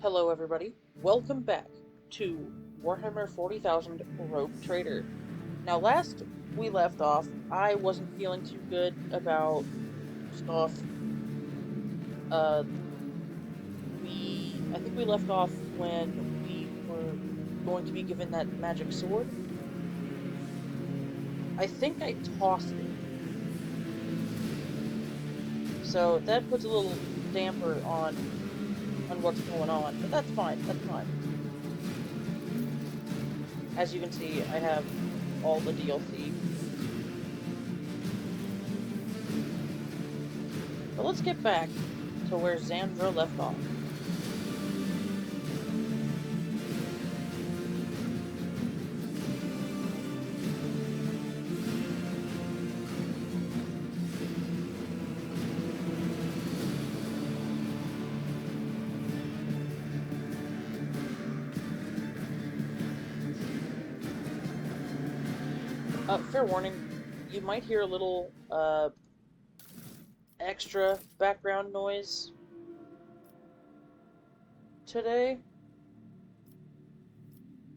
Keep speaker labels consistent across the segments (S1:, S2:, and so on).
S1: Hello everybody, welcome back to Warhammer 40,000 Rogue Trader. Now last we left off, I wasn't feeling too good about stuff. Uh, I think we left off when we were going to be given that magic sword. I think I tossed it. So that puts a little damper on what's going on, but that's fine, that's fine. As you can see, I have all the DLC. But let's get back to where Xandra left off. Fair warning, you might hear a little, extra background noise today.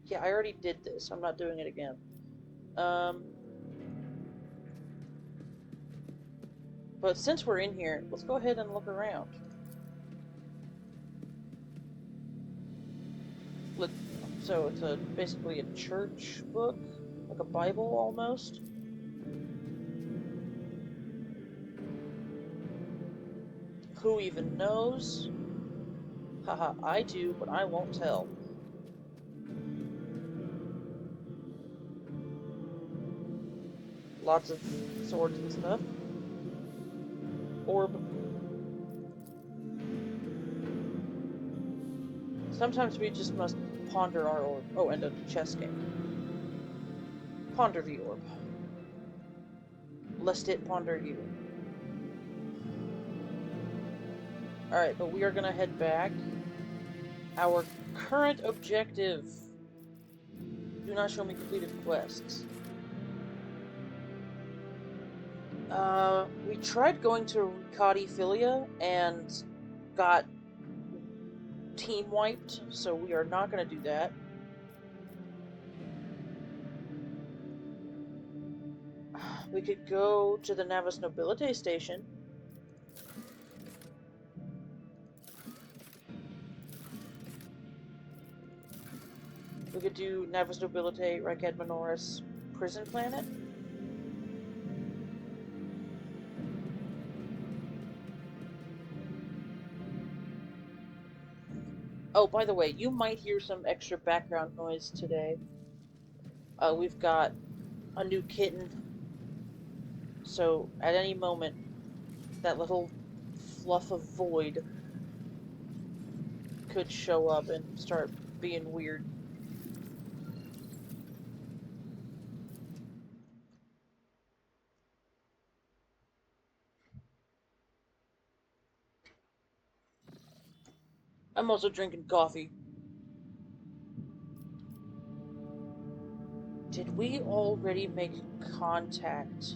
S1: Yeah, I already did this. I'm not doing it again. But since we're in here, let's go ahead and look around. So it's basically a church book, like a Bible almost. Who even knows? Haha, I do, but I won't tell. Lots of swords and stuff. Orb. Sometimes we just must ponder our orb. Oh, and a chess game. Ponder the orb, lest it ponder you. Alright, but we are gonna head back. Our current objective. Do not show me completed quests. We tried going to Rykad and got team wiped, so we are not gonna do that. We could go to the Navis Nobilite station. We could do Navis Nobilite, Rykad, Minoris, Prison Planet. Oh, by the way, you might hear some extra background noise today. We've got a new kitten. So, at any moment, that little fluff of void could show up and start being weird. I'm also drinking coffee. Did we already make contact?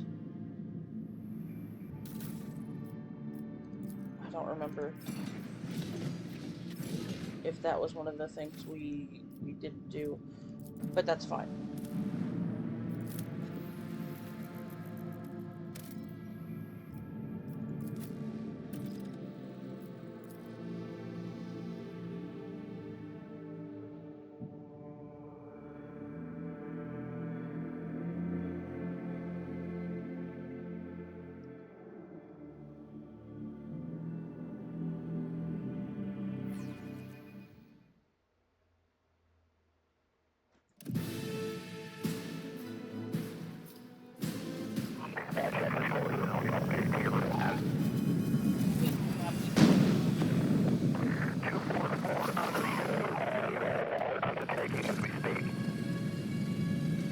S1: I don't remember if that was one of the things we didn't do, but that's fine.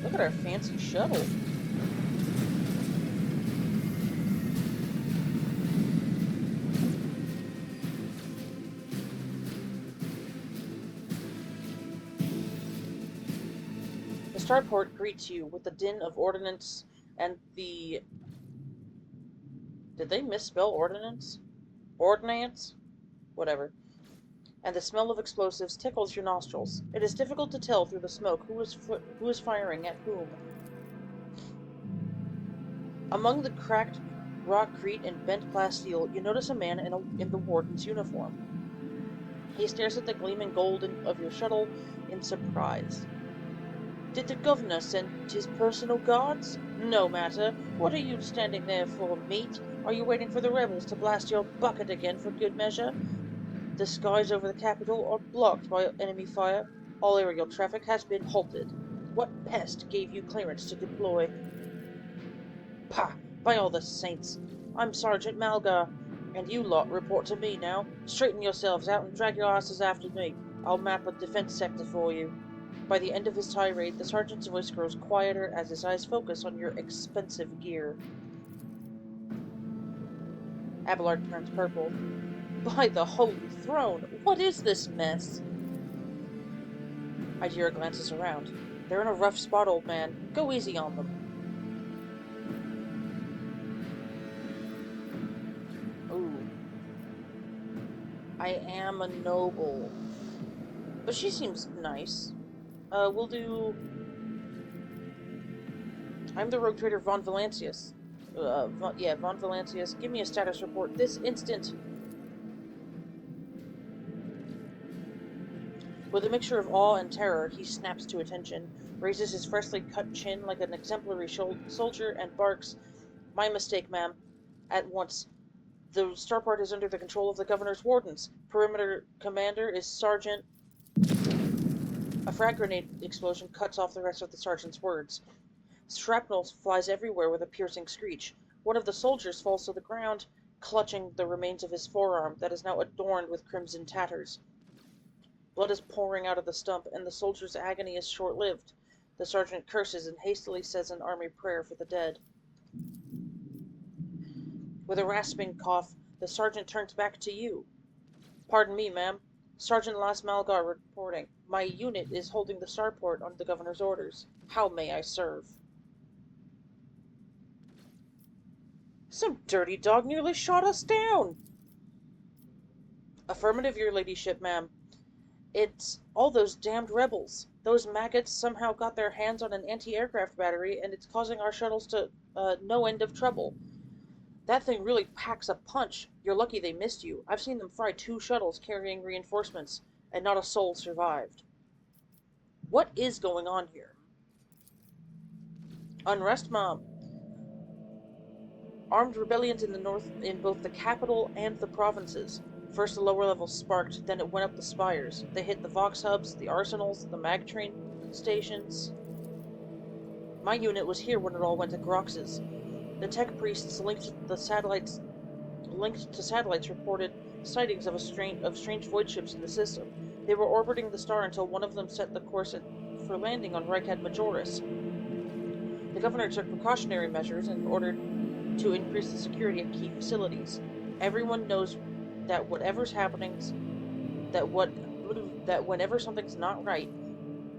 S1: Look at our fancy shuttle. The starport greets you with the din of ordnance and the... Did they misspell ordnance? Ordnance? Whatever. and the smell of explosives tickles your nostrils. It is difficult to tell through the smoke who is firing at whom. Among the cracked rockcrete and bent plasteel, you notice a man in the warden's uniform. He stares at the gleaming gold of your shuttle in surprise. Did the governor send his personal guards? No matter. What are you standing there for, mate? Are you waiting for the rebels to blast your bucket again for good measure? The skies over the capital are blocked by enemy fire. All aerial traffic has been halted. What pest gave you clearance to deploy? Pah! By all the saints! I'm Sergeant Malgar, and you lot report to me now. Straighten yourselves out and drag your asses after me. I'll map a defense sector for you. By the end of his tirade, the sergeant's voice grows quieter as his eyes focus on your expensive gear. Abelard turns purple. By the Holy Throne, what is this mess? Idira glances around. They're in a rough spot, old man. Go easy on them. Ooh. I am a noble. But she seems nice. We'll do... I'm the rogue trader von Valancius. Von Valancius. Give me a status report this instant. With a mixture of awe and terror, he snaps to attention, raises his freshly cut chin like an exemplary soldier, and barks, "My mistake, ma'am." At once. The starport is under the control of the governor's wardens. Perimeter commander is Sergeant... A frag grenade explosion cuts off the rest of the sergeant's words. Shrapnel flies everywhere with a piercing screech. One of the soldiers falls to the ground, clutching the remains of his forearm that is now adorned with crimson tatters. Blood is pouring out of the stump, and the soldier's agony is short-lived. The sergeant curses and hastily says an army prayer for the dead. With a rasping cough, the sergeant turns back to you. Pardon me, ma'am. Sergeant Las Malgar reporting. My unit is holding the starport on the governor's orders. How may I serve? Some dirty dog nearly shot us down. Affirmative, your ladyship, ma'am. It's all those damned rebels. Those maggots somehow got their hands on an anti-aircraft battery, and it's causing our shuttles to, no end of trouble. That thing really packs a punch. You're lucky they missed you. I've seen them fry 2 shuttles carrying reinforcements, and not a soul survived. What is going on here? Unrest, ma'am. Armed rebellions in the north, in both the capital and the provinces. First the lower levels sparked, then it went up the spires. They hit the Vox hubs, the arsenals, the mag train stations. My unit was here when it all went to Grox's. The tech priests linked to satellites reported sightings of strange void ships in the system. They were orbiting the star until one of them set the course for landing on Rykad Majoris. The governor took precautionary measures in order to increase the security of key facilities. Everyone knows that whenever something's not right,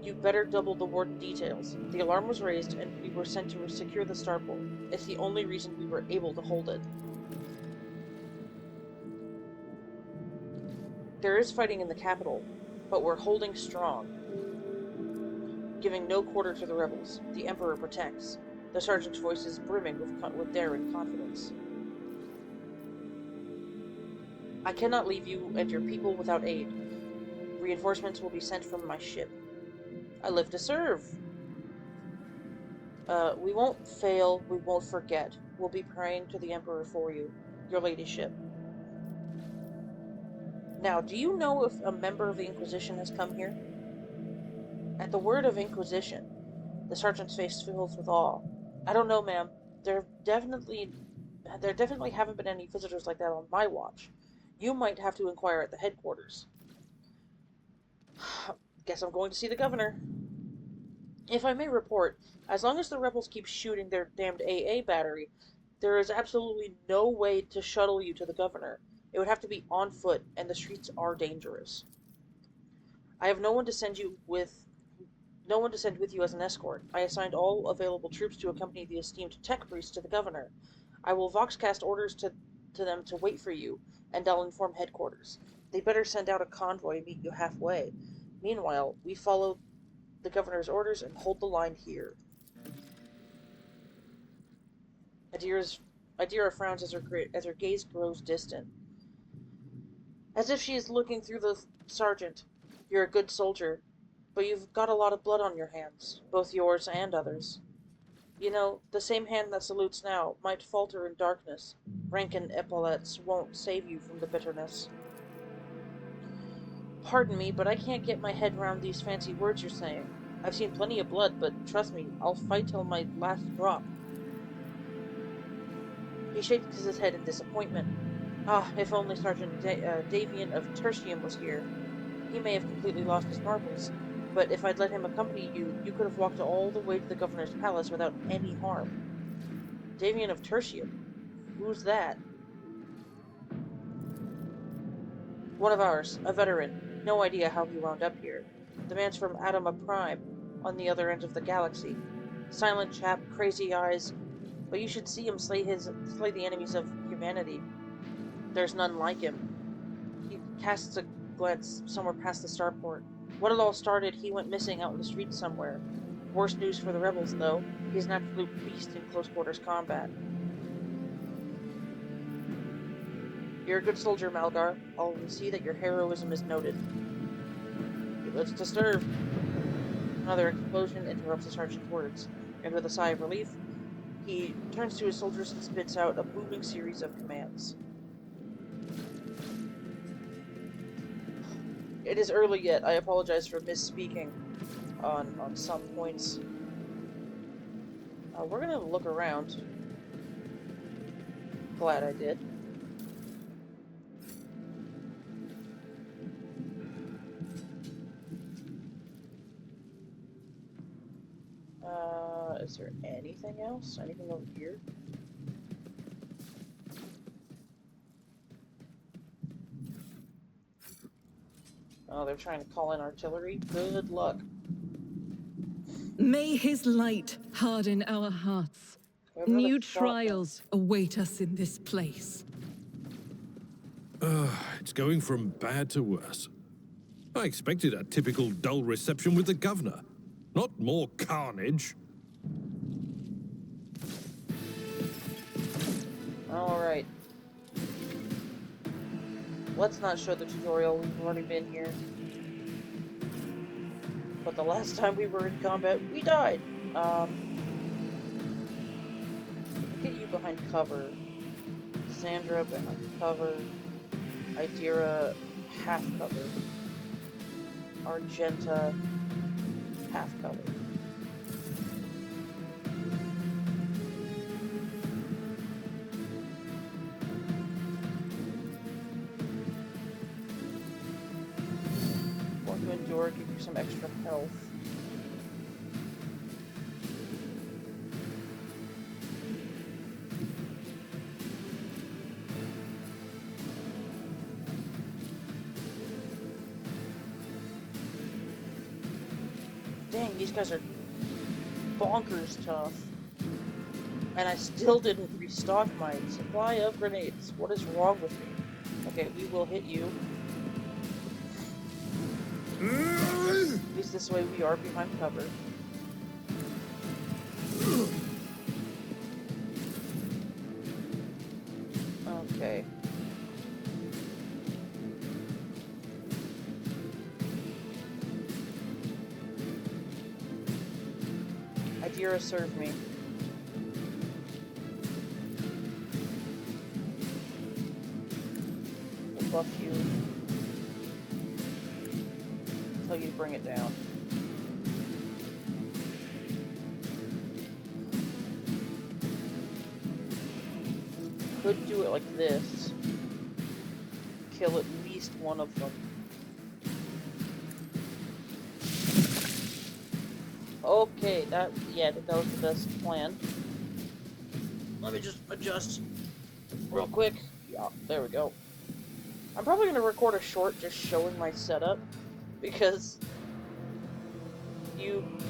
S1: you better double the warden details. The alarm was raised, and we were sent to secure the starport. It's the only reason we were able to hold it. There is fighting in the capital, but we're holding strong, giving no quarter to the rebels. The Emperor protects. The sergeant's voice is brimming with daring confidence. I cannot leave you and your people without aid. Reinforcements will be sent from my ship. I live to serve. We won't fail, we won't forget. We'll be praying to the Emperor for you, your ladyship. Now, do you know if a member of the Inquisition has come here? At the word of Inquisition, the sergeant's face fills with awe. I don't know, ma'am. There definitely haven't been any visitors like that on my watch. You might have to inquire at the headquarters. Guess I'm going to see the governor. If I may report, as long as the rebels keep shooting their damned AA battery, there is absolutely no way to shuttle you to the governor. It would have to be on foot, and the streets are dangerous. I have no one to send with you as an escort. I assigned all available troops to accompany the esteemed tech priest to the governor. I will voxcast orders to them to wait for you, and I'll inform headquarters. They better send out a convoy to meet you halfway. Meanwhile, we follow the governor's orders and hold the line here. Adira frowns as her gaze grows distant, as if she is looking through the sergeant. You're a good soldier, but you've got a lot of blood on your hands, both yours and others. You know, the same hand that salutes now might falter in darkness. Rank and epaulets won't save you from the bitterness. Pardon me, but I can't get my head round these fancy words you're saying. I've seen plenty of blood, but trust me, I'll fight till my last drop. He shakes his head in disappointment. Ah, if only Sergeant Davian of Tertium was here. He may have completely lost his marbles, but if I'd let him accompany you, you could have walked all the way to the governor's palace without any harm. Davian of Tertium? Who's that? One of ours, a veteran. No idea how he wound up here. The man's from Atoma Prime, on the other end of the galaxy. Silent chap, crazy eyes, but you should see him slay the enemies of humanity. There's none like him. He casts a glance somewhere past the starport. When it all started, he went missing out in the streets somewhere. Worse news for the rebels, though. He's an absolute beast in close-quarters combat. You're a good soldier, Malgar. I'll see that your heroism is noted. Let's disturb. Another explosion interrupts the sergeant's words, and with a sigh of relief, he turns to his soldiers and spits out a booming series of commands. It is early yet. I apologize for misspeaking on some points. We're gonna look around. Glad I did. Is there anything else? Anything over here? Oh, they're trying to call in artillery? Good luck.
S2: May his light harden our hearts. New trials await us in this place.
S3: It's going from bad to worse. I expected a typical dull reception with the governor. Not more carnage.
S1: Alright. Let's not show the tutorial, we've already been here. But the last time we were in combat, we died. Get you behind cover. Xandra behind cover. Idira half cover. Argenta half cover. One to endure, give you some extra health. Dang, these guys are bonkers tough. And I still didn't restock my supply of grenades. What is wrong with me? Okay, we will hit you. At least this way we are behind cover. Okay. Idira, serve me. We'll buff you. Tell you to bring it down. Could do it like this. Kill at least one of them. Okay, that was the best plan. Let me just adjust real quick. Yeah, there we go. I'm probably going to record a short just showing my setup, because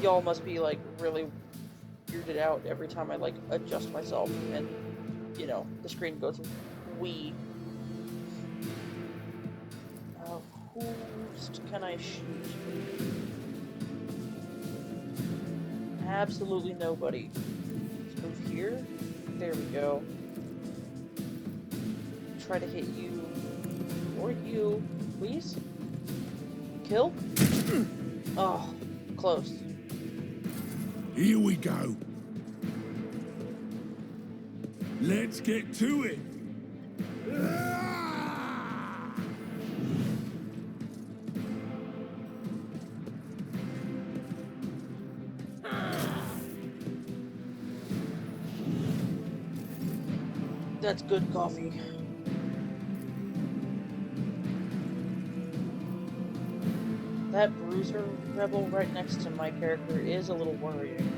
S1: y'all must be, like, really weirded out every time I, like, adjust myself and, you know, the screen goes wee. Who can I shoot? Absolutely nobody. Let's move here. There we go. Try to hit you. Or you. Please? Kill? Oh, close.
S4: Here we go. Let's get to it.
S1: That's good coffee. That bruiser rebel right next to my character is a little worrying.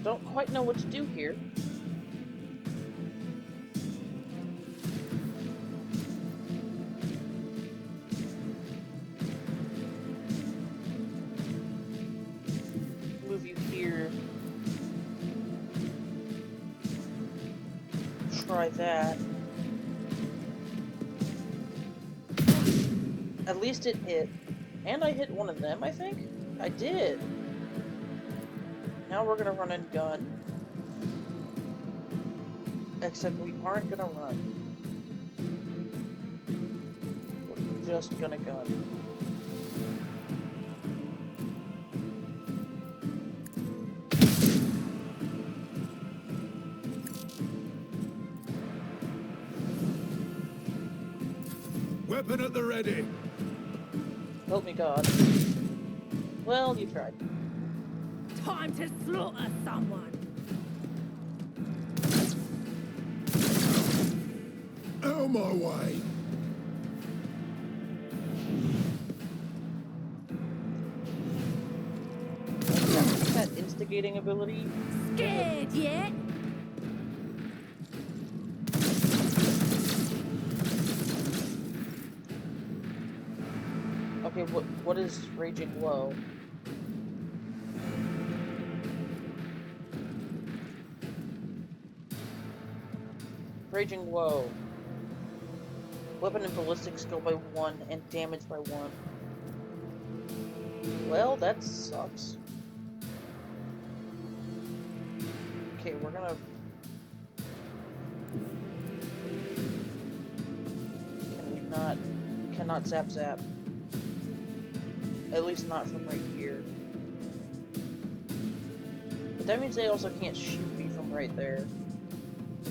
S1: Don't quite know what to do here. Move you here. Try that. At least it hit. And I hit one of them, I think? I did. Now we're gonna run and gun. Except we aren't gonna run. We're just gonna gun.
S4: Weapon at the ready.
S1: Help me, God. Well, you tried.
S5: Time to slaughter someone.
S4: Out of my way.
S1: What's that instigating ability?
S5: Scared yet?
S1: Okay, what is Raging Low? Raging Low. Weapon and ballistic skill by 1 and damage by 1. Well, that sucks. Okay, we're gonna... Can we not... We cannot zap zap. At least not from right here. But that means they also can't shoot me from right there.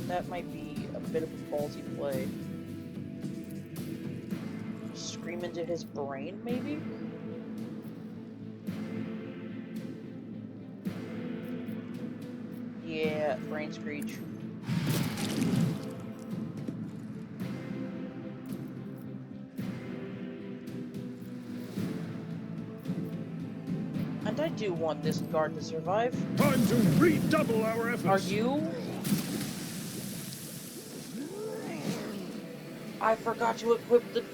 S1: That might be a bit of a ballsy play. Scream into his brain, maybe? Yeah, brain screech. And I do want this guard to survive.
S3: Time to redouble our efforts.
S1: Are you? I forgot to equip the...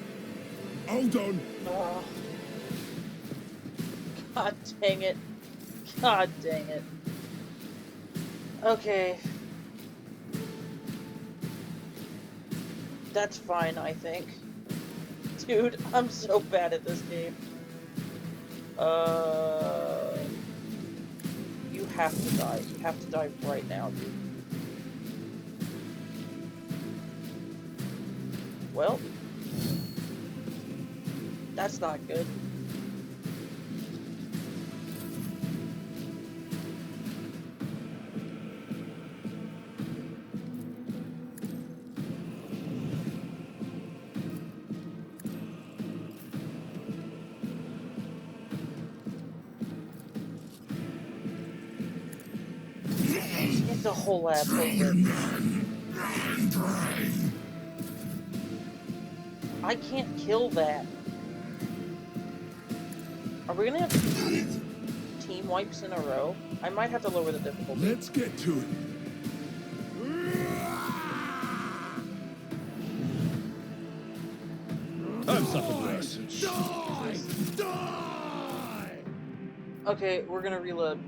S4: Hold on.
S1: God dang it. God dang it. Okay. That's fine, I think. Dude, I'm so bad at this game. You have to die. You have to die right now, dude. Well, that's not good. It's a whole ass over. I can't kill that. Are we gonna have team wipes in a row? I might have to lower the difficulty.
S4: Let's get to it.
S3: I've suffered worse.
S4: Die! Die!
S1: Okay, we're gonna reload.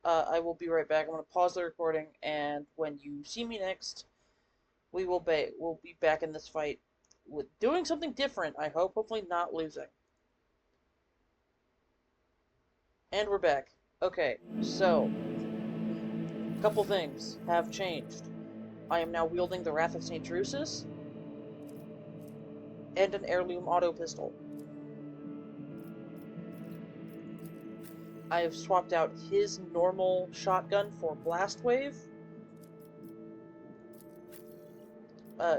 S1: I will be right back. I'm gonna pause the recording, and when you see me next, we'll be back in this fight with doing something different. I hope, hopefully not losing. And we're back. Okay, so a couple things have changed. I am now wielding the Wrath of St. Drusus and an heirloom auto pistol. I have swapped out his normal shotgun for Blast Wave.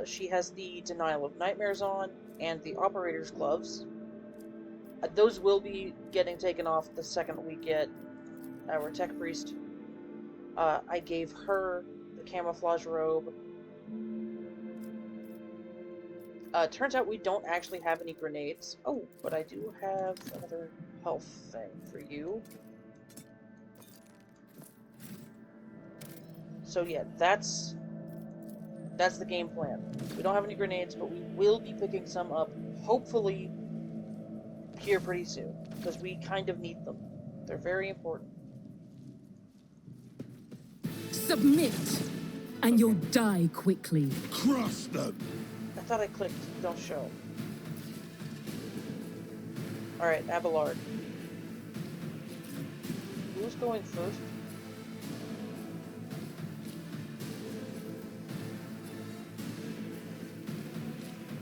S1: She has the Denial of Nightmares on and the Operator's Gloves. Those will be getting taken off the second we get our Tech Priest. I gave her the Camouflage Robe. Turns out we don't actually have any grenades. Oh, but I do have another health thing for you. So yeah, that's the game plan. We don't have any grenades, but we will be picking some up, hopefully, here pretty soon, because we kind of need them. They're very important.
S2: Submit, and you'll die quickly.
S4: Crush them!
S1: I thought I clicked don't show. Alright, Abelard. Who's going first?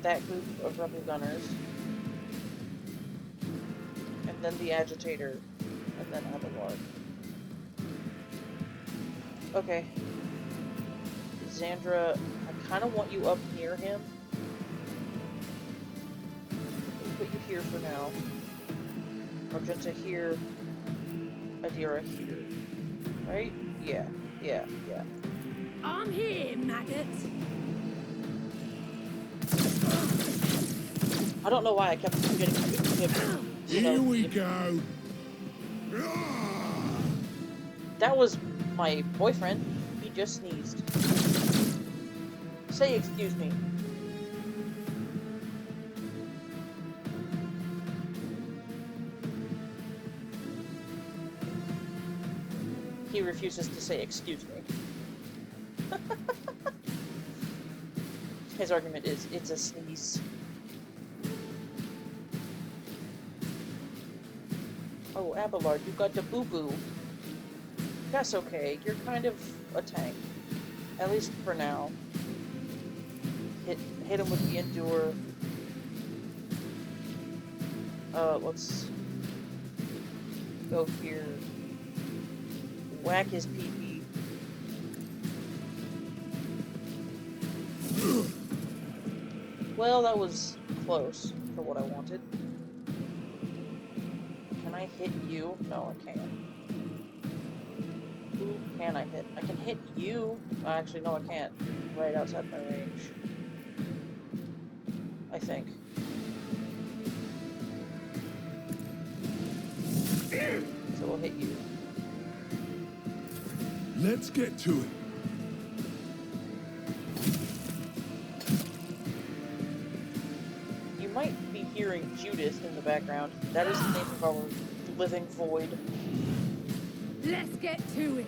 S1: That group of rebel gunners. And then the agitator. And then Abelard. Okay. Xandra, I kind of want you up near him. Let's put you here for now. Argenta here. Adira here. Right? Yeah.
S5: I'm here, maggot.
S1: I don't know why I kept forgetting to equip,
S4: Here we go!
S1: That was my boyfriend. He just sneezed. Say excuse me. He refuses to say excuse me. His argument is, it's a sneeze. Oh, Abelard, you got the boo-boo. That's okay, you're kind of a tank. At least for now. Hit him with the Endure. Let's go here. Whack his PP. Well, that was close for what I wanted. Can I hit you? No, I can't. Who can I hit? I can hit you. Actually, no, I can't. Right outside my range. I think. So we'll hit you.
S4: Let's get to it.
S1: You might be hearing Judith in the background. That is the name of our living void.
S5: Let's get to it.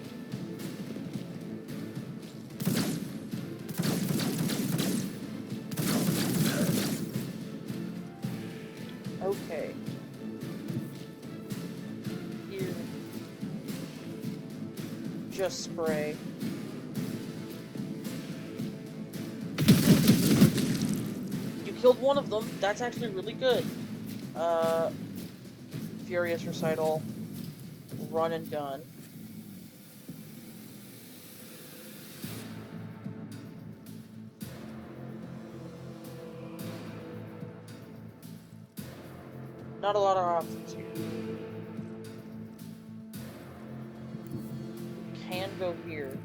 S1: Okay. Here. Just spray. You killed one of them. That's actually really good. Furious Recital. Run and gun. Not a lot of options here. Can go here.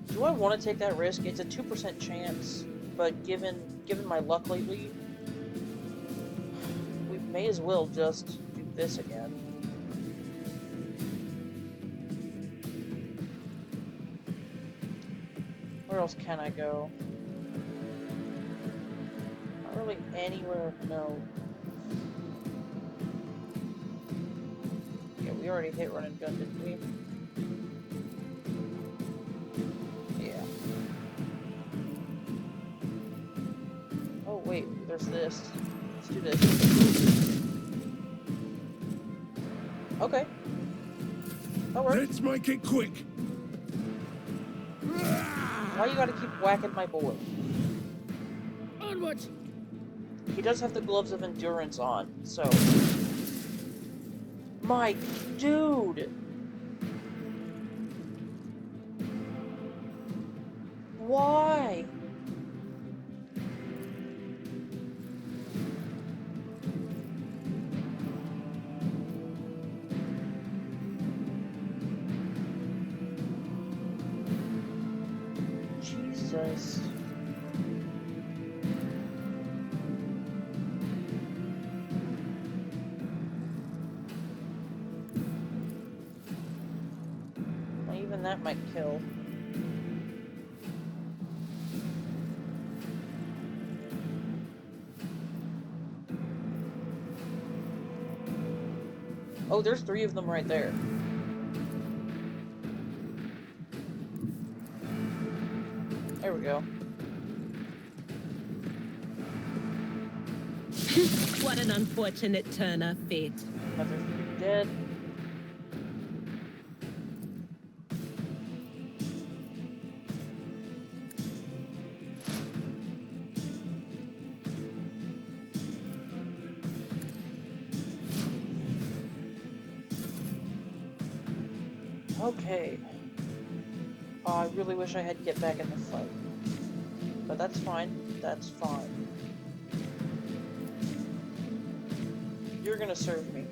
S1: Do I want to take that risk? It's a 2% chance, but given my luck lately, we may as well just do this again. Where else can I go? Not really anywhere, no. Yeah, we already hit run and gun, didn't we? Yeah. Oh wait, there's this. Let's do this. Okay. That works.
S4: Let's make it quick.
S1: Why you gotta keep whacking my boy?
S5: Onward!
S1: He does have the gloves of endurance on, so... My dude! Why? Jesus. Well, even that might kill. Oh, there's 3 of them right there. There we go.
S6: What an unfortunate turn of fate.
S1: Another 3 dead. Okay. Oh, I really wish I had to get back in the fight. But that's fine. That's fine. You're gonna serve me.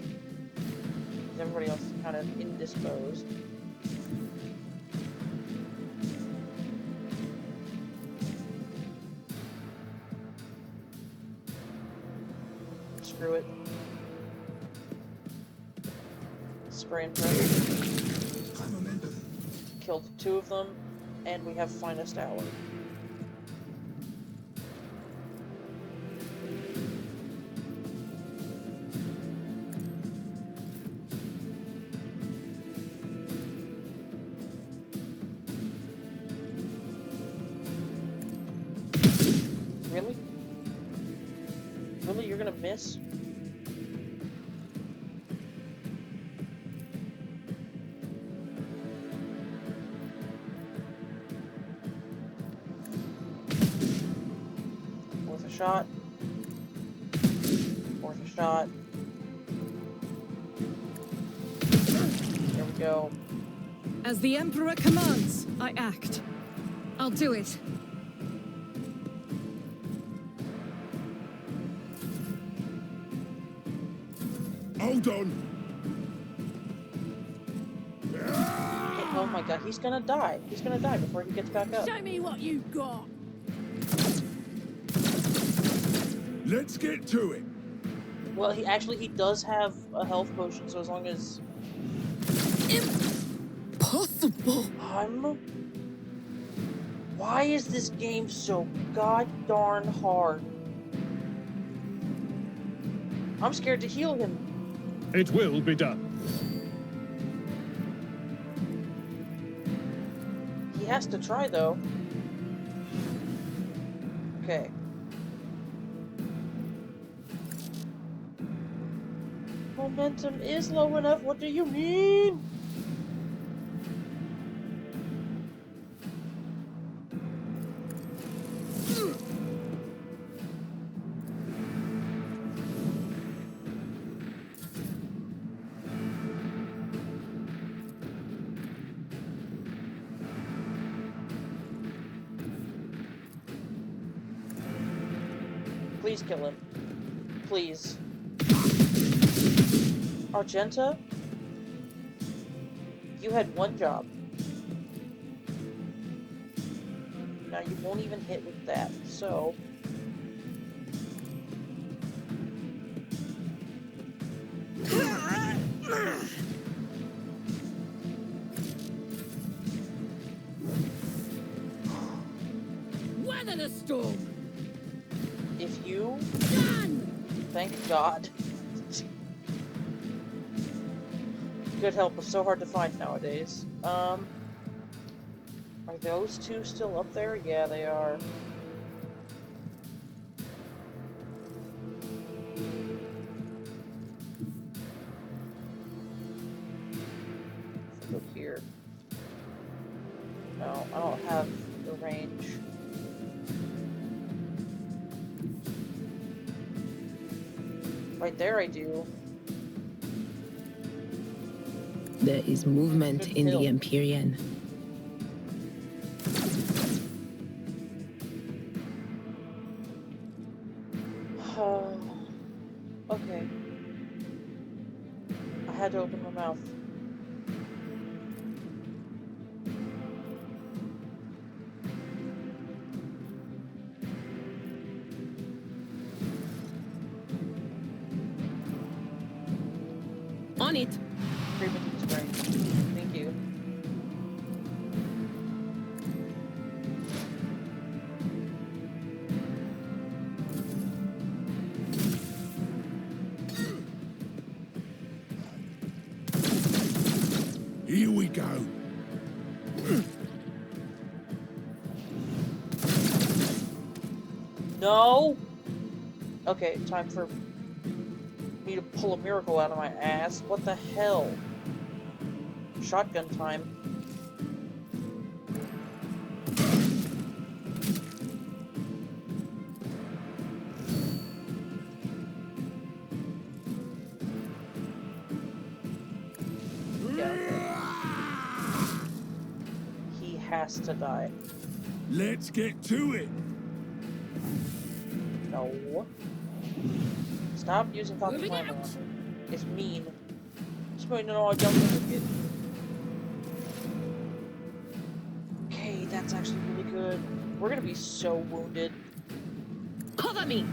S1: Everybody else is kind of indisposed. Screw it. Spray and pray. Killed 2 of them, and we have finest hour. Really? Really? You're gonna miss? Worth a shot. Worth a shot. There we go.
S2: As the Emperor commands, I act. I'll do it.
S4: Hold on.
S1: Oh my god, he's gonna die. He's gonna die before he gets back up.
S5: Show me what you got!
S4: Let's get to it.
S1: Well, he does have a health potion, so as long as...
S2: Impossible!
S1: Why is this game so god-darn hard? I'm scared to heal him.
S3: It will be done.
S1: He has to try, though. Okay. Momentum is low enough. What do you mean? Please kill him. Please. Argenta? You had one job. Now you won't even hit with that, so...
S5: the storm.
S1: If you...
S5: Done!
S1: Thank God. Good help was so hard to find nowadays. Are those two still up there? Yeah, they are. Look here. No, I don't have the range. Right there I do.
S6: There is movement
S1: Good
S6: in
S1: kill.
S6: the Empyrean.
S1: Okay. I had to open my mouth.
S6: On it.
S1: Freeman spring. Thank you.
S4: Here we go.
S1: No! Okay, time for me to pull a miracle out of my ass. What the hell? Shotgun time. Yeah, okay. He has to die.
S4: Let's get to it.
S1: No. Stop using toxic flamer on me. It's mean. Just want you to know I don't like it. Okay, that's actually really good. We're gonna be so wounded.
S6: Cover me.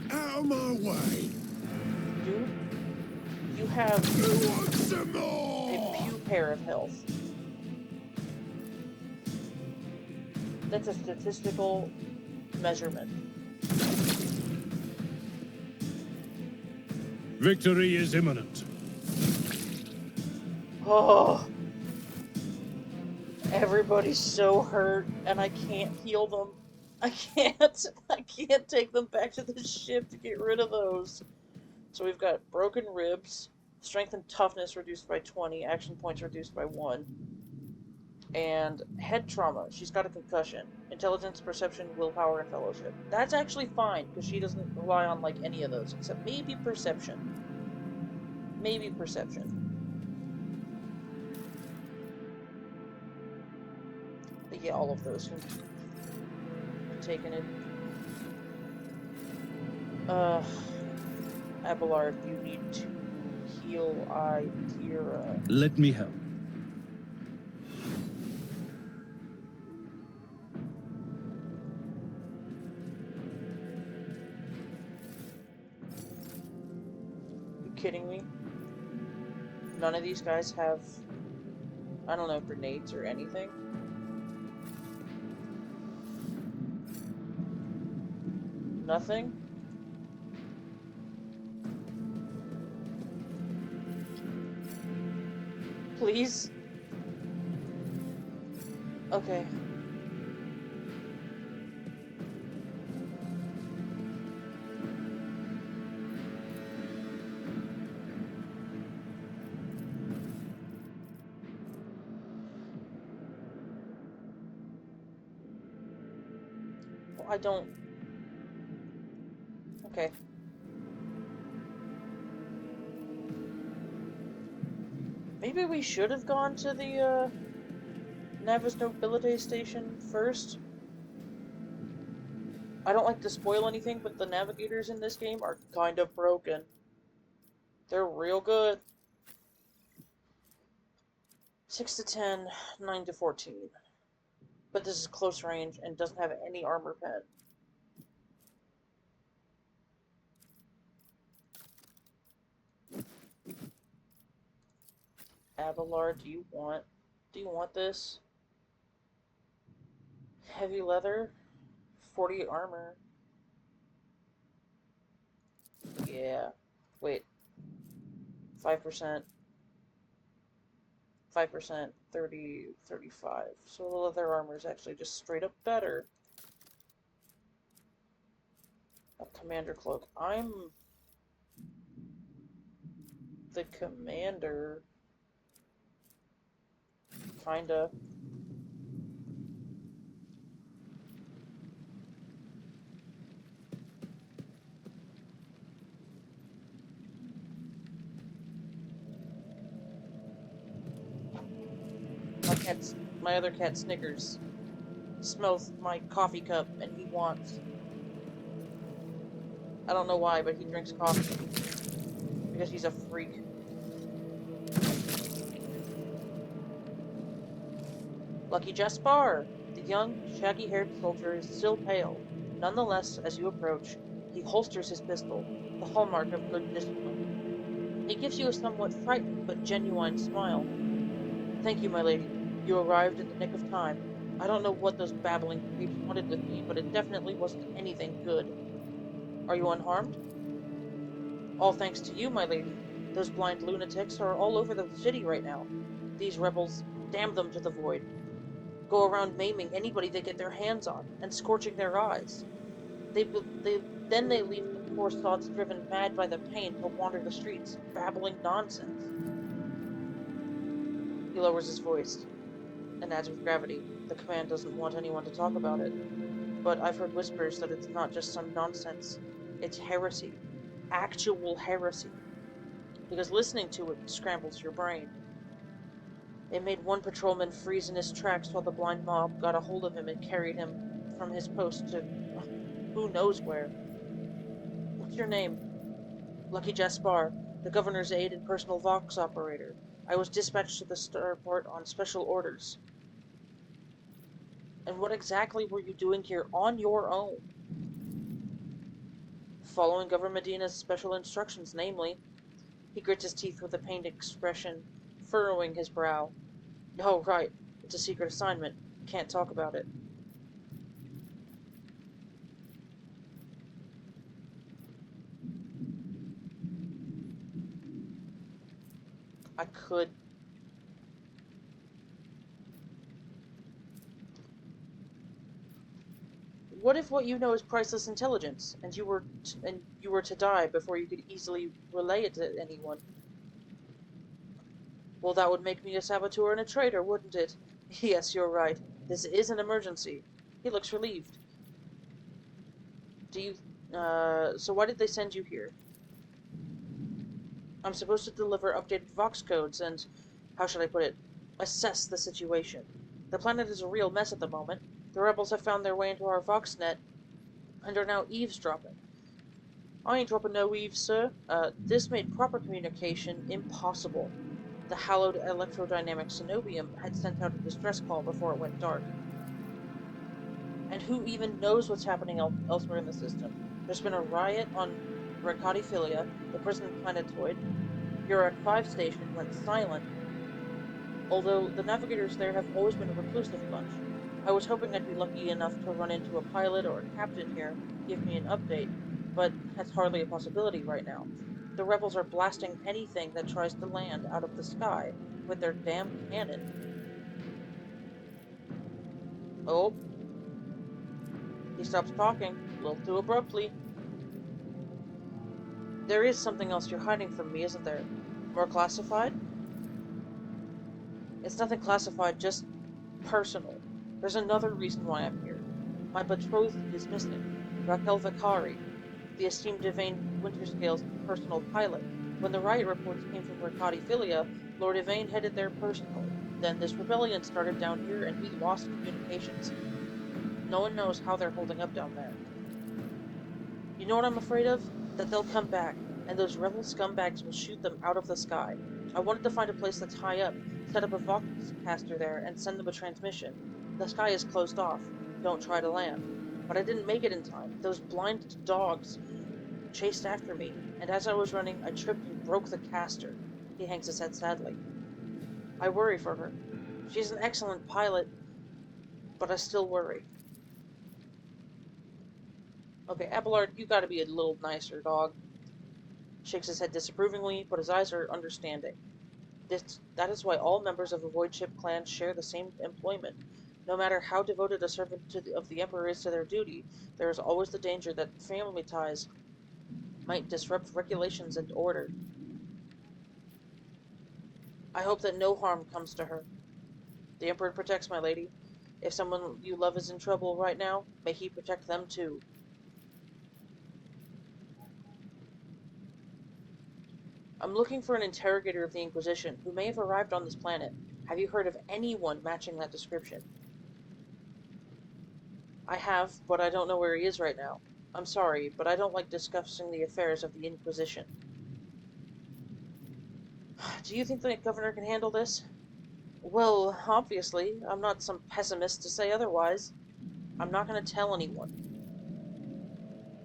S4: Out of my way.
S1: Dude, you have
S4: Who wants some
S1: a
S4: more?
S1: few pair of health. That's a statistical measurement.
S3: Victory is imminent.
S1: Oh, everybody's so hurt, and I can't heal them. I can't take them back to the ship to get rid of those. So we've got broken ribs, strength and toughness reduced by 20, action points reduced by 1, and head trauma. She's got a concussion, intelligence, perception, willpower, and fellowship. That's actually fine because she doesn't rely on like any of those except maybe perception. Maybe perception. But yeah, all of those can be taken in. Abelard, you need to heal Idira.
S3: Let me help.
S1: You kidding me? None of these guys have, I don't know, grenades or anything? Nothing? Please? Okay. Well, I don't... Okay. Maybe we should have gone to the, Navis Nobilite station first. I don't like to spoil anything, but the navigators in this game are kind of broken. They're real good. 6 to 10, 9 to 14. But this is close range and doesn't have any armor pen. Abelard, do you want this? Heavy leather, 40 armor. Yeah. Wait. 5%. 5%, 30, 35. So the leather armor is actually just straight up better. A commander cloak. I'm the commander. Kinda. My other cat Snickers smells my coffee cup and he wants. I don't know why, but he drinks coffee because he's a freak. Lucky Jaspar! The young, shaggy-haired soldier is still pale. Nonetheless, as you approach, he holsters his pistol, the hallmark of good discipline. He gives you a somewhat frightened but genuine smile. Thank you, my lady. You arrived in the nick of time. I don't know what those babbling creeps wanted with me, but it definitely wasn't anything good. Are you unharmed? All thanks to you, my lady. Those blind lunatics are all over the city right now. These rebels, damn them to the void. Go around maiming anybody they get their hands on, and scorching their eyes. Then they leave the poor sods driven mad by the pain to wander the streets, babbling nonsense. He lowers his voice, and adds with gravity, the command doesn't want anyone to talk about it. But I've heard whispers that it's not just some nonsense. It's heresy. Actual heresy. Because listening to it scrambles your brain. It made one patrolman freeze in his tracks while the blind mob got a hold of him and carried him from his post to who knows where. What's your name? Lucky Jaspar, the governor's aide and personal Vox operator. I was dispatched to the starport on special orders. And what exactly were you doing here on your own? Following Governor Medina's special instructions, namely. He grits his teeth with a pained expression, furrowing his brow. Oh, right. It's a secret assignment. Can't talk about it. I could. What if what you know is priceless intelligence, and you were to die before you could easily relay it to anyone? Well, that would make me a saboteur and a traitor, wouldn't it? Yes, you're right. This is an emergency. He looks relieved. So why did they send you here? I'm supposed to deliver updated Vox codes and, how should I put it, assess the situation. The planet is a real mess at the moment. The rebels have found their way into our VoxNet and are now eavesdropping. I ain't dropping no eaves, sir. This made proper communication impossible. The hallowed electrodynamic Cenobium had sent out a distress call before it went dark. And who even knows what's happening elsewhere in the system? There's been a riot on Rykad, the prison planetoid. Your 5 station went silent, although the navigators there have always been a reclusive bunch. I was hoping I'd be lucky enough to run into a pilot or a captain here, give me an update, but that's hardly a possibility right now. The rebels are blasting anything that tries to land out of the sky with their damn cannon. Oh. He stops talking, a little too abruptly. There is something else you're hiding from me, isn't there? More classified? It's nothing classified, just personal. There's another reason why I'm here. My betrothed is missing, Raquel Vicari, the esteemed Yvain Winterscale's personal pilot. When the riot reports came from Rykad, Lord Yvain headed there personally. Then this rebellion started down here and we lost communications. No one knows how they're holding up down there. You know what I'm afraid of? That they'll come back, and those rebel scumbags will shoot them out of the sky. I wanted to find a place that's high up, set up a Voxcaster there, and send them a transmission. The sky is closed off. Don't try to land. But I didn't make it in time. Those blind dogs chased after me, and as I was running, I tripped and broke the caster. He hangs his head sadly. I worry for her. She's an excellent pilot, but I still worry. Okay, Abelard, you gotta be a little nicer, dog. Shakes his head disapprovingly, but his eyes are understanding. That is why all members of the Void Ship clan share the same employment. No matter how devoted a servant of the Emperor is to their duty, there is always the danger that family ties might disrupt regulations and order. I hope that no harm comes to her. The Emperor protects my lady. If someone you love is in trouble right now, may he protect them too. I'm looking for an interrogator of the Inquisition who may have arrived on this planet. Have you heard of anyone matching that description? I have, but I don't know where he is right now. I'm sorry, but I don't like discussing the affairs of the Inquisition. Do you think the governor can handle this? Well, obviously. I'm not some pessimist to say otherwise. I'm not going to tell anyone.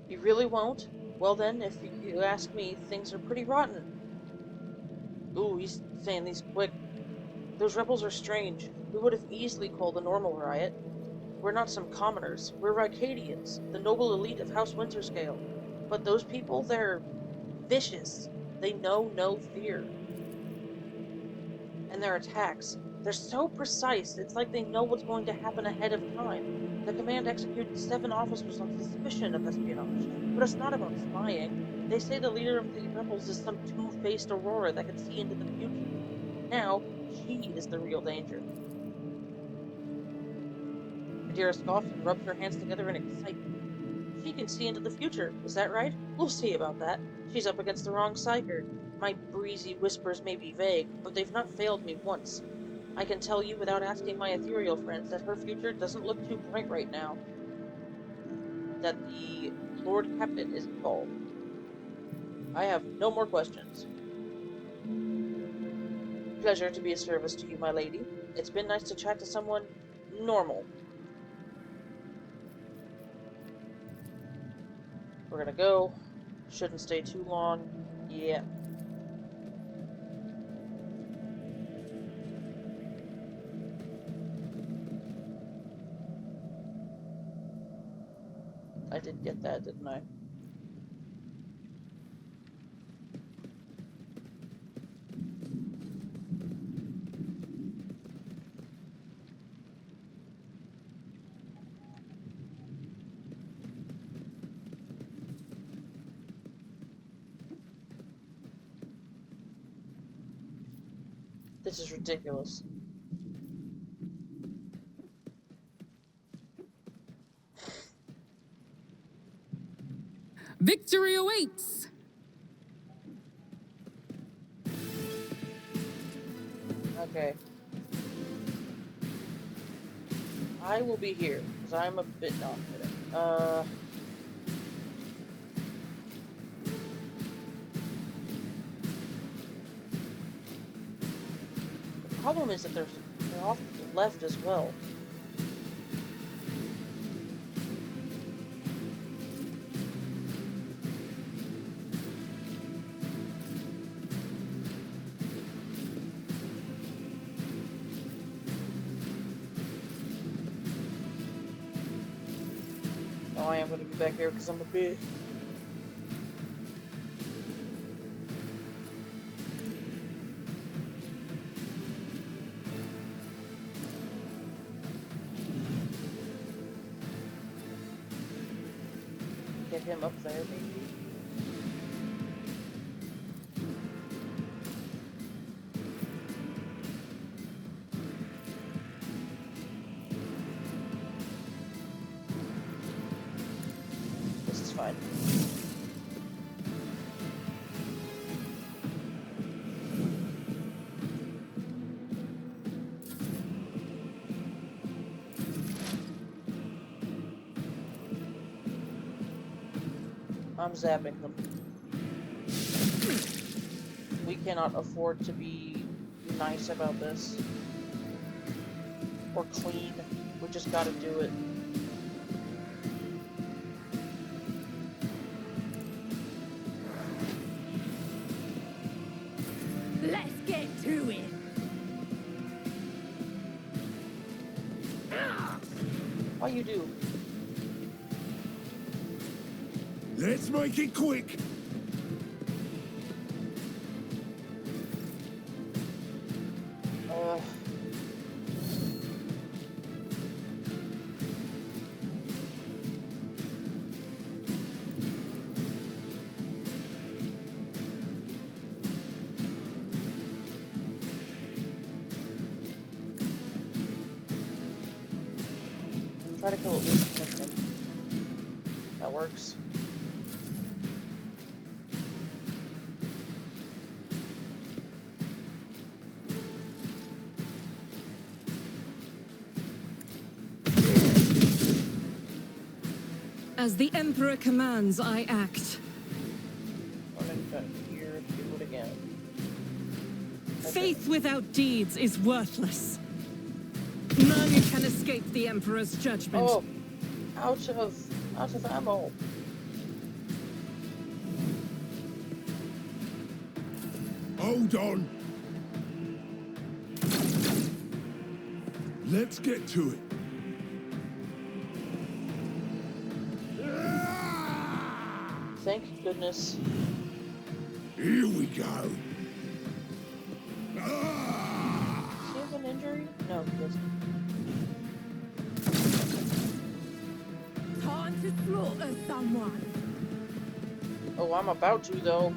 S1: You really won't? Well then, if you ask me, things are pretty rotten. Ooh, he's saying these quick. Those rebels are strange. We would have easily called a normal riot. We're not some commoners. We're Rykadians, the noble elite of House Winterscale. But those people, they're vicious. They know no fear. And their attacks, they're so precise, it's like they know what's going to happen ahead of time. The command executed 7 officers on suspicion of espionage, but it's not about spying. They say the leader of the rebels is some two-faced Aurora that can see into the future. Now, she is the real danger. Adira scoffs and rubs her hands together in excitement. She can see into the future, is that right? We'll see about that. She's up against the wrong psyker. My breezy whispers may be vague, but they've not failed me once. I can tell you without asking my ethereal friends that her future doesn't look too bright right now. That the Lord Captain is involved. I have no more questions. Pleasure to be of service to you, my lady. It's been nice to chat to someone normal. We're gonna go. Shouldn't stay too long. Yeah. I did get that, didn't I? This is ridiculous.
S2: Victory awaits!
S1: Okay. I will be here, because I'm a bit not kidding. The problem is that they're off to the left as well. Oh, I am going to be back here because I'm a bitch. Get him up there, maybe. This is fine. I'm zapping them. We cannot afford to be nice about this. Or clean. We just gotta do it.
S5: Let's get to it.
S1: you do.
S4: Let's make it quick.
S1: Try to kill at least one of them. That works.
S2: As the Emperor commands, I act.
S1: I'm gonna here do it again. Okay.
S2: Faith without deeds is worthless. None can escape the Emperor's judgment.
S1: Oh, out of ammo.
S4: Hold on. Let's get to it.
S1: Thank goodness.
S4: Here we go.
S1: Does he have an injury? No, he doesn't.
S5: Time to slaughter someone.
S1: Oh, I'm about to though.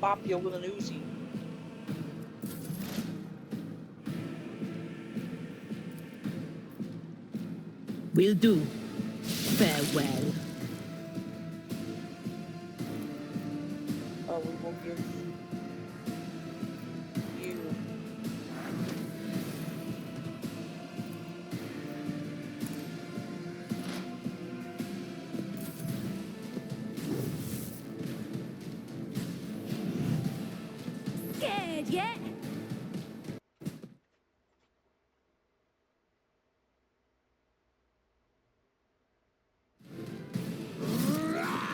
S1: Bop you with an Uzi.
S6: Will do. Farewell.
S1: We will give you
S5: Scared yet?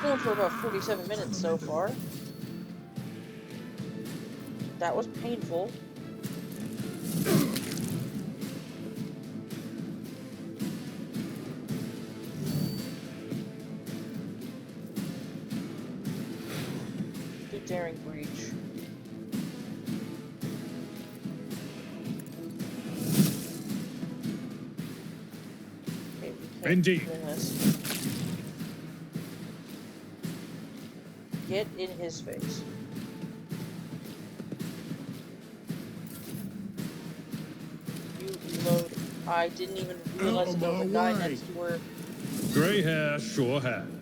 S1: going for about 47 minutes so far. That was painful. Good daring breach. Okay, we can't
S3: Indeed.
S1: keep doing this. Get in his face. Reload. I didn't even realize
S4: Out
S1: there
S4: of
S1: was a
S4: my
S1: guy
S4: way.
S1: next to her.
S3: Grey hair, sure hand.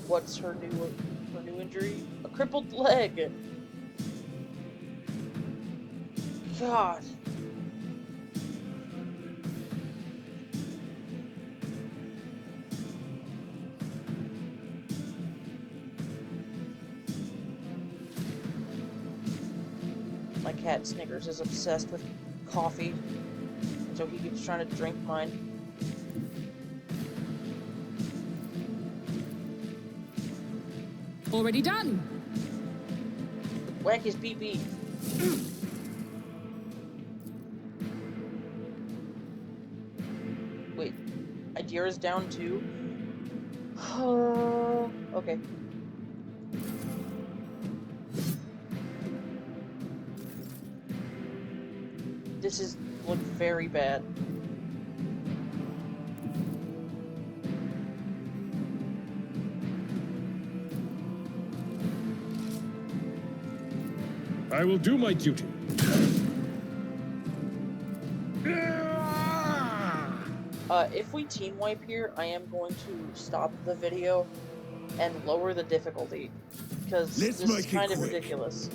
S1: What's her new injury? A crippled leg. God. My cat Snickers is obsessed with coffee, so he keeps trying to drink mine.
S2: Already done.
S1: Whack his BB. Wait, Idira's down too? Okay. This is look very bad.
S3: I will do my duty.
S1: If we team wipe here, I am going to stop the video and lower the difficulty, because
S4: Let's
S1: this is
S4: make it
S1: kind of
S4: quick.
S1: ridiculous.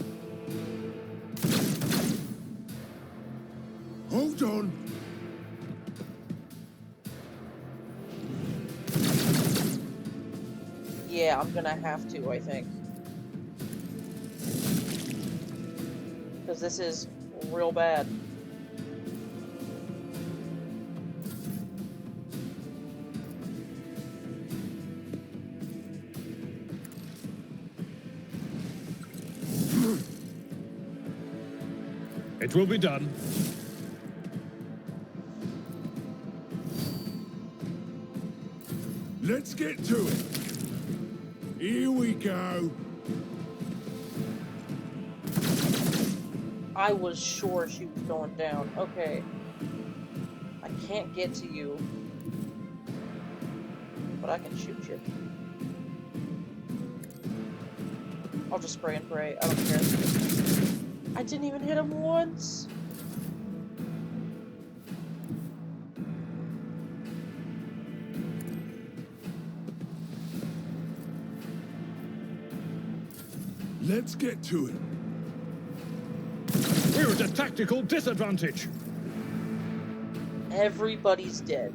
S4: Hold on.
S1: Yeah, I'm gonna have to, I think. Because this is real bad.
S3: It will be done.
S4: Let's get to it. Here we go.
S1: I was sure she was going down. Okay. I can't get to you. But I can shoot you. I'll just spray and pray. I don't care. I didn't even hit him once.
S4: Let's get to it.
S3: We're at a tactical disadvantage.
S1: Everybody's dead.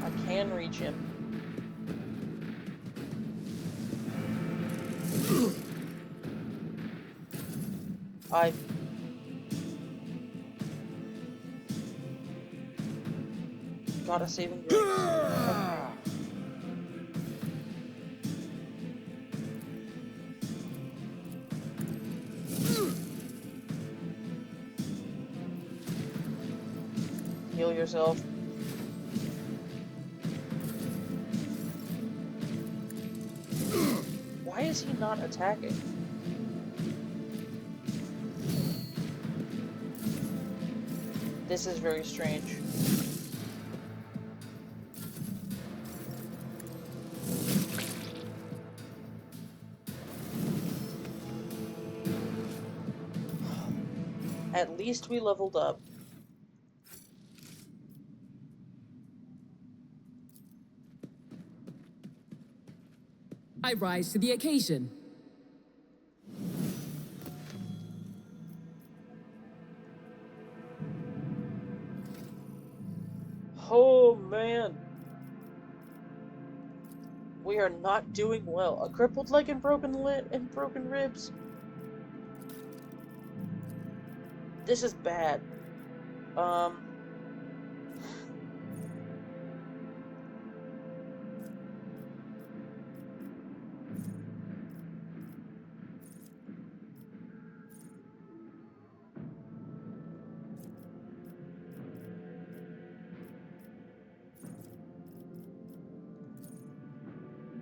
S1: I can reach him. I got a saving grace. Heal yourself. Why is he not attacking? This is very strange. At least we leveled up.
S7: I rise to the occasion.
S1: Oh man. We are not doing well. A crippled leg and broken ribs. This is bad.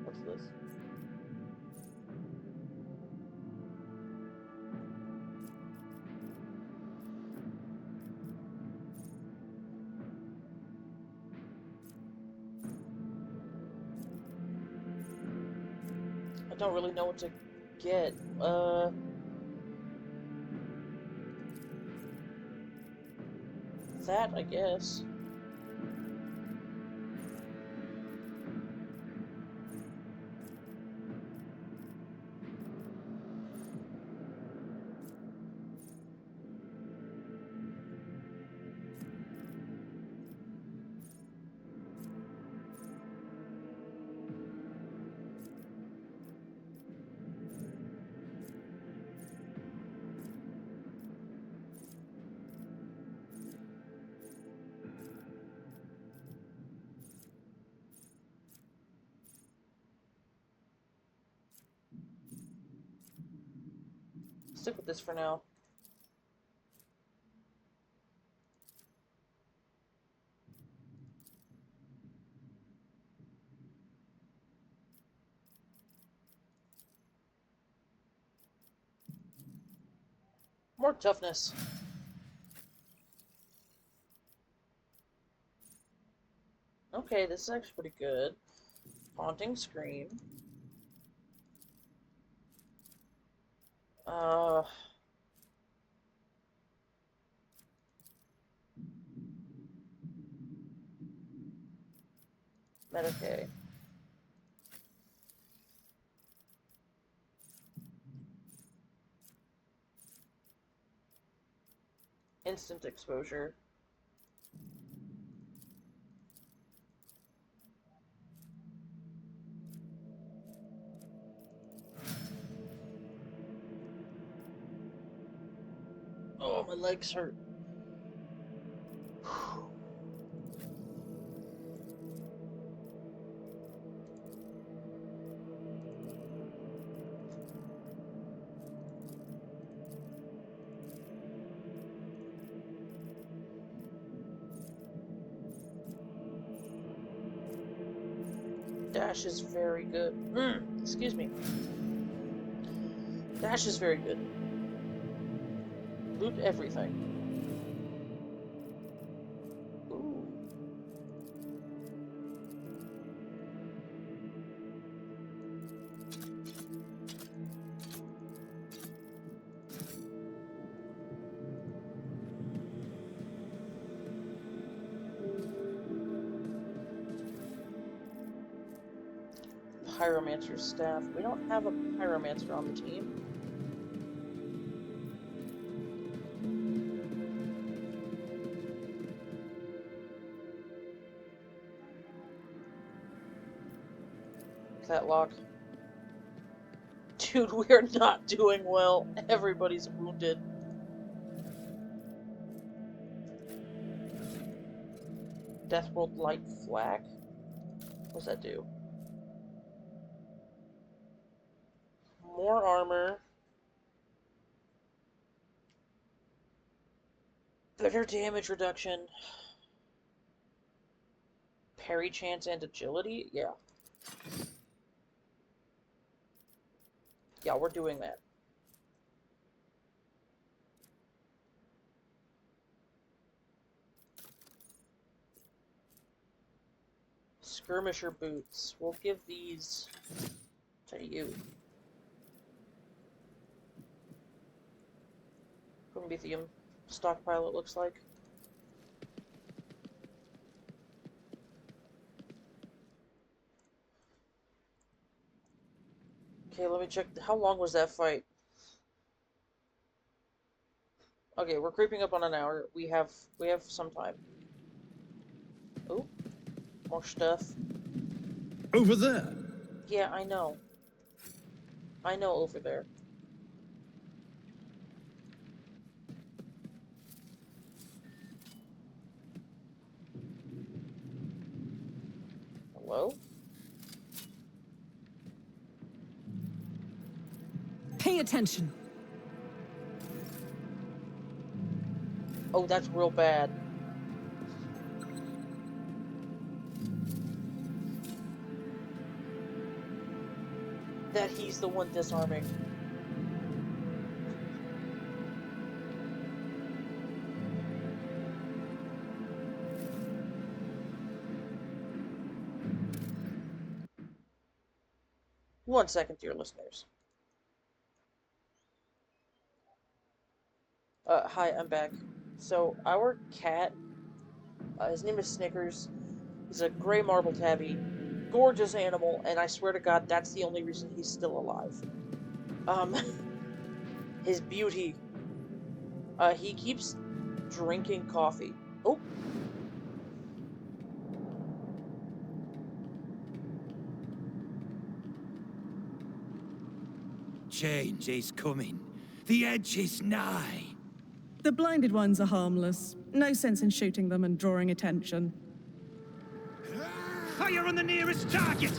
S1: What's this? I don't really know what to get. That, I guess. Stick with this for now. More toughness. Okay, this is actually pretty good. Haunting Scream. Medicaid. Instant exposure. Oh, my legs hurt. Dash is very good. Excuse me. Dash is very good. Loot everything. Ooh. Pyromancer's staff. We don't have a pyromancer on the team. That lock. Dude, we are not doing well. Everybody's wounded. Deathworld Light Flag? What does that do? More armor. Better damage reduction. Parry chance and agility? Yeah. Yeah, we're doing that. Skirmisher boots. We'll give these to you. Prometheum stockpile, it looks like. Okay, let me check. How long was that fight? Okay, we're creeping up on an hour. We have some time. Oh, more stuff.
S3: Over there.
S1: Yeah, I know. I know over there. Hello?
S2: Pay attention.
S1: Oh, that's real bad. That he's the one disarming. One second, dear listeners. Hi, I'm back. So, our cat, his name is Snickers. He's a gray marble tabby. Gorgeous animal, and I swear to God, that's the only reason he's still alive. His beauty. He keeps drinking coffee. Oh.
S8: Change is coming. The edge is nigh.
S9: The blinded ones are harmless. No sense in shooting them and drawing attention.
S8: Fire on the nearest target!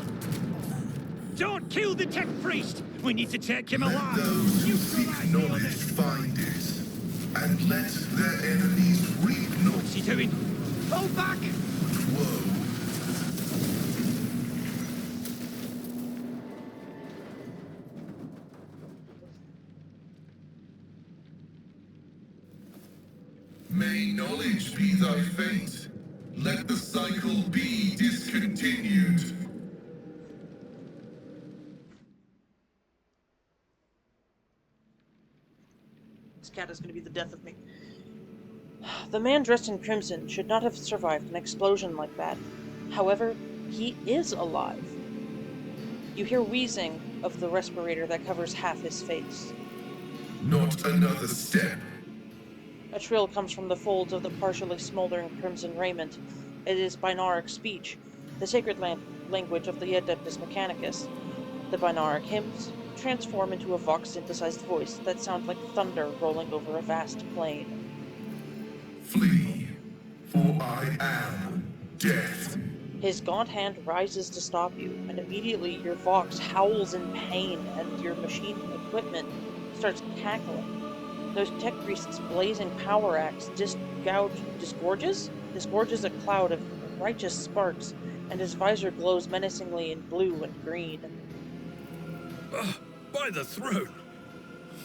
S8: Don't kill the tech priest! We need to take him alive!
S10: Those who seek knowledge find it, and let their enemies reap knowledge.
S8: What's he doing? Hold back!
S10: Whoa. May knowledge be thy fate. Let the cycle be discontinued.
S1: This cat is going to be the death of me. The man dressed in crimson should not have survived an explosion like that. However, he is alive. You hear wheezing of the respirator that covers half his face.
S10: Not another step.
S1: A trill comes from the folds of the partially smoldering crimson raiment. It is Binaric speech, the sacred language of the Adeptus Mechanicus. The Binaric hymns, transform into a Vox-synthesized voice that sounds like thunder rolling over a vast plain.
S10: Flee, for I am death.
S1: His gaunt hand rises to stop you, and immediately your Vox howls in pain and your machine equipment starts cackling. Those tech priests' blazing power axe disgorges a cloud of righteous sparks, and his visor glows menacingly in blue and green.
S3: By the throne!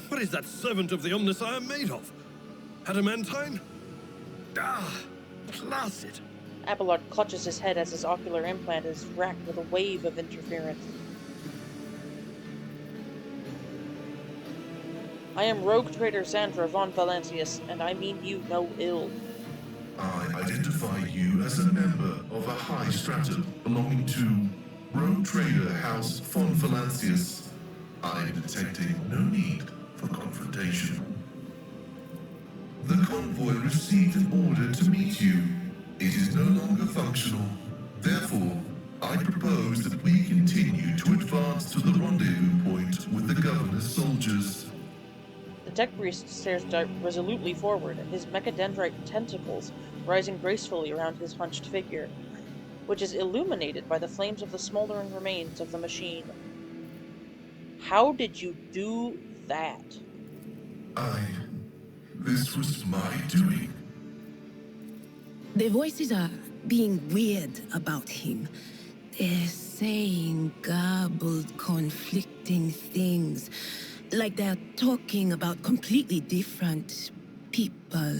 S3: What is that servant of the Omnissiah made of? Adamantine? Placid!
S1: Abelard clutches his head as his ocular implant is racked with a wave of interference. I am rogue trader Xandra von Valancius, and I mean you no ill.
S10: I identify you as a member of a high stratum belonging to Rogue Trader House von Valancius. I am detecting no need for confrontation. The convoy received an order to meet you. It is no longer functional. Therefore, I propose that we continue to advance to the rendezvous point with the governor's soldiers.
S1: The tech priest stares resolutely forward, his mechadendrite tentacles rising gracefully around his hunched figure, which is illuminated by the flames of the smoldering remains of the machine. How did you do that?
S10: This was my doing.
S6: The voices are being weird about him. They're saying garbled, conflicting things. Like they're talking about completely different people.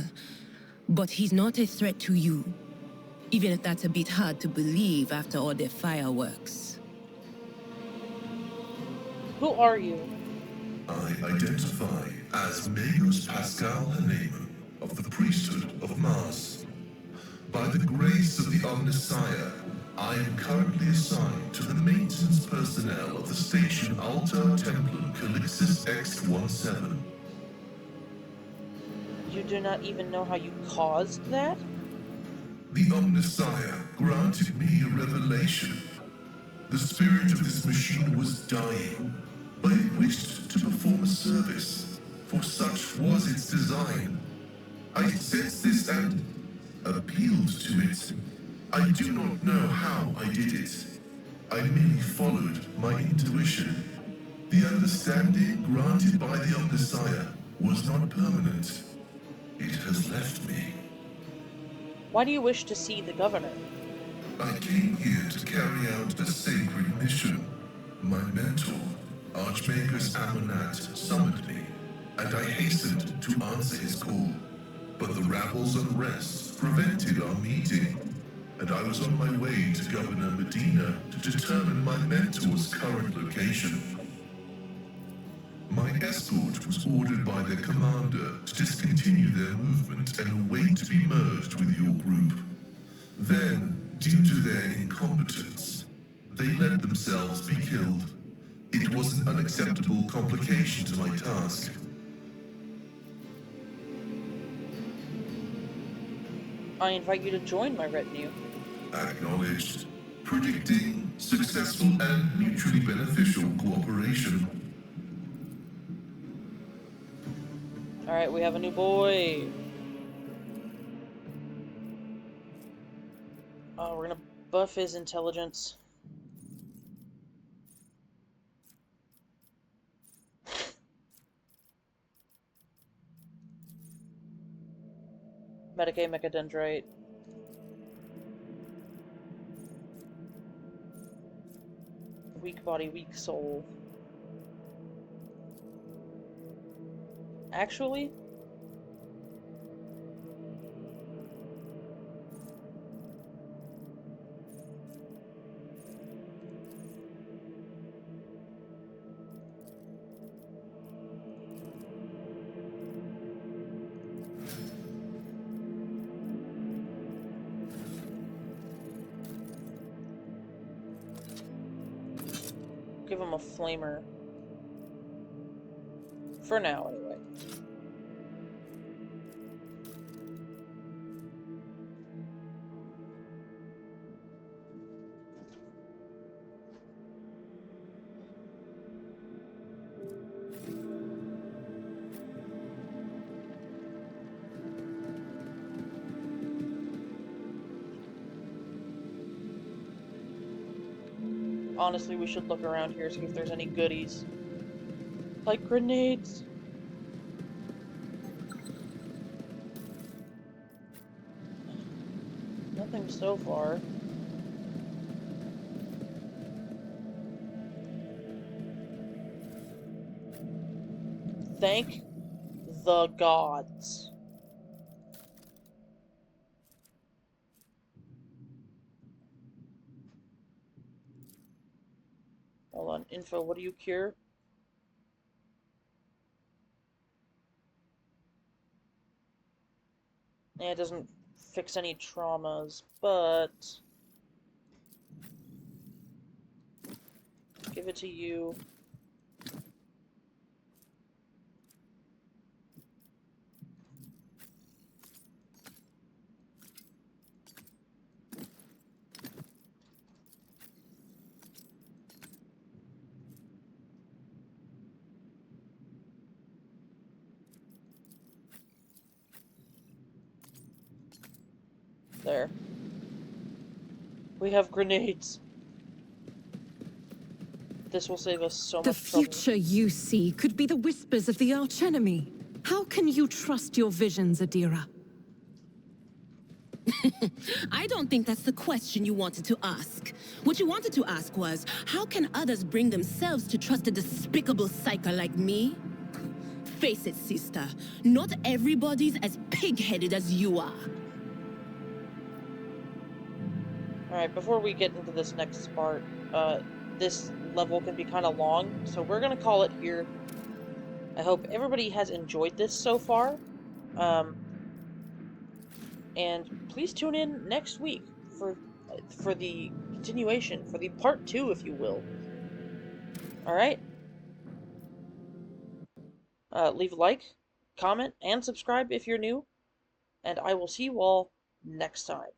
S6: But he's not a threat to you. Even if that's a bit hard to believe after all the fireworks.
S1: Who are you?
S10: I identify as Magos Pascal Hanema of the priesthood of Mars. By the grace of the Omnissiah, I am currently assigned to the maintenance personnel of the station Altar Templum Calixis X-17.
S1: You do not even know how you caused that?
S10: The Omnissiah granted me a revelation. The spirit of this machine was dying, but it wished to perform a service, for such was its design. I sensed this and appealed to it. I do not know how I did it. I merely followed my intuition. The understanding granted by the Omnissiah was not permanent. It has left me.
S1: Why do you wish to see the governor?
S10: I came here to carry out a sacred mission. My mentor, Archmagus Amonat, summoned me, and I hastened to answer his call. But the rabble's unrest prevented our meeting, and I was on my way to Governor Medina to determine my mentor's current location. My escort was ordered by their commander to discontinue their movement and await to be merged with your group. Then, due to their incompetence, they let themselves be killed. It was an unacceptable complication to my task.
S1: I invite you to join my retinue.
S10: Acknowledged. Predicting successful and mutually beneficial cooperation.
S1: Alright, we have a new boy. We're gonna buff his intelligence. Medicaid Mechadendrite. Weak body, weak soul. Actually? Give him a flamer. For now, anyway. honestly, we should look around here, see if there's any goodies. Like grenades. Nothing so far. Thank the gods. Hold on, info, what do you cure? Yeah, it doesn't fix any traumas, but give it to you. There. We have grenades. This will save us so
S2: The
S1: much trouble.
S2: future you see could be the whispers of the archenemy. How can you trust your visions, Adira?
S6: I don't think that's the question you wanted to ask. What you wanted to ask was, how can others bring themselves to trust a despicable psyker like me? Face it, sister, not everybody's as pig-headed as you are.
S1: Alright, before we get into this next part, this level can be kind of long, so we're gonna call it here. I hope everybody has enjoyed this so far. And please tune in next week for the continuation, for the part 2, if you will. Alright? Leave a like, comment, and subscribe if you're new, and I will see you all next time.